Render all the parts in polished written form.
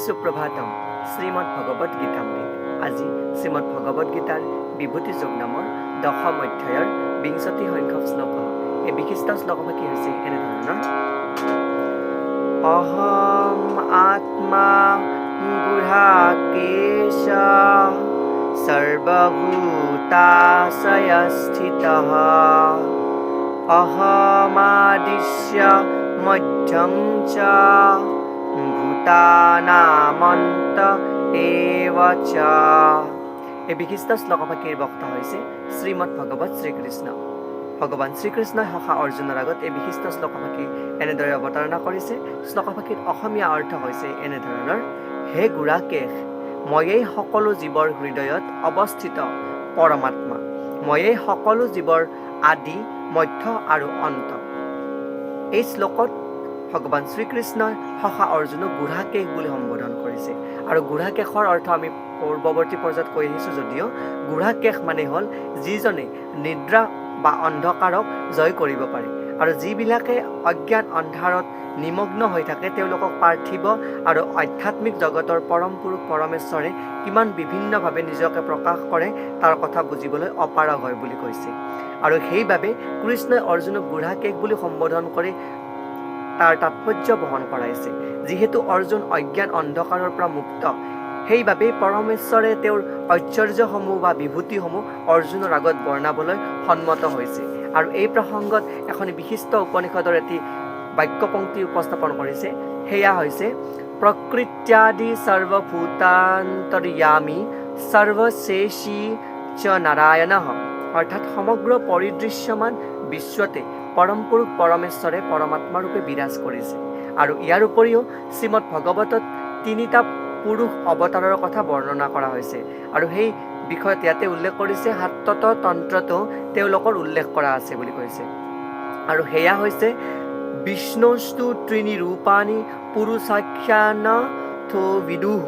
সুপ্ৰভাতম শ্ৰীমৎ ভগবত গীতামৃত। আজি শ্ৰীমৎ ভগবত গীতাৰ বিভূতি যোগ নামৰ দশম অধ্যায়ৰ 20 সংখ্যক শ্লোক। এই বিশিষ্ট শ্লোকভাগী হৈছে এনেধৰণৰ: অহম আত্মা গুঢ়াকেশ সৰ্বভূতাশয় স্থিতঃ অহমাদিশ্য মধ্যম চ ভূতানামন্ত এব চ। এই বিশিষ্ট শ্লোকভাগীৰ বক্তা হৈছে শ্ৰীমৎ ভগৱত শ্ৰীকৃষ্ণ। ভগৱান শ্ৰীকৃষ্ণই সখা অৰ্জুনৰ আগত এই বিশিষ্ট শ্লোকভাগী এনেদৰে অৱতাৰণা কৰিছে। শ্লোকভাগীৰ অসমীয়া অৰ্থ হৈছে এনেধৰণৰ: হে গুড়াকেশ, ময়েই সকলো জীৱৰ হৃদয়ত অৱস্থিত পৰমাত্মা। ময়েই সকলো জীৱৰ আদি মধ্য আৰু অন্ত। এই শ্লোকত ভগৱান শ্ৰীকৃষ্ণই সখা অৰ্জুনক গুড়াকেশ বুলি সম্বোধন কৰিছে। আৰু গুড়াকেশৰ অৰ্থ আমি পূৰ্বৱৰ্তী পৰ্যায়ত কৈ আহিছোঁ যদিও গুড়াকেশ মানে হ'ল যিজনে নিদ্ৰা বা অন্ধকাৰক জয় কৰিব পাৰে। আৰু যিবিলাকে অজ্ঞান অন্ধাৰত নিমগ্ন হৈ থাকে তেওঁলোকক পাৰ্থিৱ আৰু আধ্যাত্মিক জগতৰ পৰম পুৰুষ পৰমেশ্বৰে কিমান বিভিন্নভাৱে নিজকে প্ৰকাশ কৰে তাৰ কথা বুজিবলৈ অপাৰগ হয় বুলি কৈছে। আৰু সেইবাবে কৃষ্ণই অৰ্জুনক গুড়াকেশ বুলি সম্বোধন কৰি তাৰ তাৎপৰ্য বহন কৰাইছে। যিহেতু অৰ্জুন অজ্ঞান অন্ধকাৰৰ পৰা মুক্ত, সেইবাবে পৰমেশ্বৰে তেওঁৰ ঐশ্বৰ্যসমূহ বা বিভূতিসমূহ অৰ্জুনৰ আগত বৰ্ণাবলৈ সন্মত হৈছে। আৰু এই প্ৰসংগত এখন বিশিষ্ট উপনিষদৰ এটি বাক্যপংক্তি উপস্থাপন কৰিছে। সেয়া হৈছে প্ৰকৃত্যাদি সৰ্বভূতান্তৰ্যামী সৰ্বশেষী চ নাৰায়ণঃ। অৰ্থাৎ সমগ্ৰ পৰিদৃশ্যমান বিশ্বতে পৰম পুৰুষ পৰমেশ্বৰে পৰমাত্মা ৰূপে বিৰাজ কৰিছে। আৰু ইয়াৰ উপৰিও শ্ৰীমৎ ভগৱতত তিনিটা পুৰুষ অৱতাৰৰ কথা বৰ্ণনা কৰা হৈছে। আৰু সেই বিষয়ত ইয়াতে উল্লেখ কৰিছে সাত্তত তন্ত্ৰতো তেওঁলোকৰ উল্লেখ কৰা আছে বুলি কৈছে। আৰু সেয়া হৈছে বিষ্ণুস্তু ত্ৰিণী ৰূপাণী পুৰুষাখ্যানথো বিদুঃ।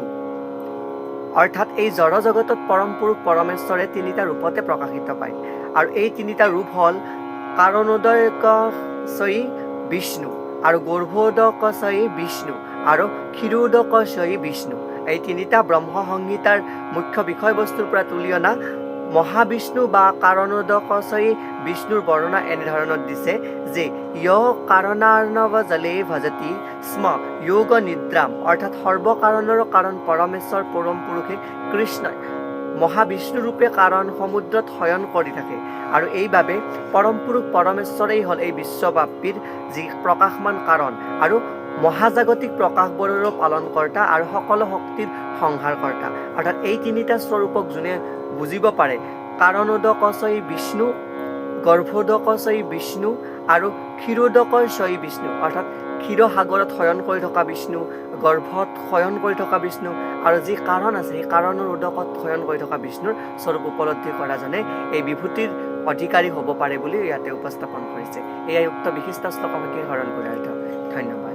অৰ্থাৎ এই জড় জগতত পৰম পুৰুষ পৰমেশ্বৰে তিনিটা ৰূপতে প্ৰকাশিত পায়। আৰু এই তিনিটা ৰূপ হ'ল কাৰণোদকশয়ী বিষ্ণু, আৰু গৰ্ভোদকশয়ী বিষ্ণু, আৰু ক্ষীৰোদকশয়ী বিষ্ণু। এই তিনিটা ব্ৰহ্ম সংহিতাৰ মুখ্য বিষয়বস্তুৰ পৰা তুলি অনা মহাবিষ্ণু বা কাৰণোদকশয়ী বিষ্ণুৰ বৰ্ণনা এনেধৰণত দিছে যে য় কাৰণাৰ্ণৱ জলে ভজতি স্ম যোগ নিদ্ৰাম। অৰ্থাৎ সৰ্বকাৰণৰো কাৰণ পৰমেশ্বৰ পৰম পুৰুষে কৃষ্ণই মহাবিষ্ণু ৰূপে কাৰণ সমুদ্ৰত শয়ন কৰি থাকে। আৰু এইবাবে পৰম পুৰুষ পৰমেশ্বৰেই হ'ল এই বিশ্বব্যাপীৰ যি প্ৰকাশমান কাৰণ আৰু মহাজাগতিক প্ৰকাশবোৰৰো পালনকৰ্তা আৰু সকলো শক্তিৰ সংহাৰকৰ্তা। অৰ্থাৎ এই তিনিটা স্বৰূপক যোনে বুজিব পাৰে, কাৰণোদকশয়ী বিষ্ণু, গৰ্ভোদকশয়ী বিষ্ণু আৰু ক্ষীৰোদকশয়ী বিষ্ণু, অৰ্থাৎ ক্ষীৰসাগৰত শয়ন কৰি থকা বিষ্ণু, গৰ্ভত শয়ন কৰি থকা বিষ্ণু, আৰু যি কাৰণ আছে সেই কাৰণৰ উদকত শয়ন কৰি থকা বিষ্ণুৰ স্বৰূপ উপলব্ধি কৰাজনে এই বিভূতিৰ অধিকাৰী হ'ব পাৰে বুলি ইয়াতে উপস্থাপন কৰিছে। এয়াই উক্ত বিশিষ্ট শ্লোকভাগীৰ সৰল গুঢ়াৰ্থ। ধন্যবাদ।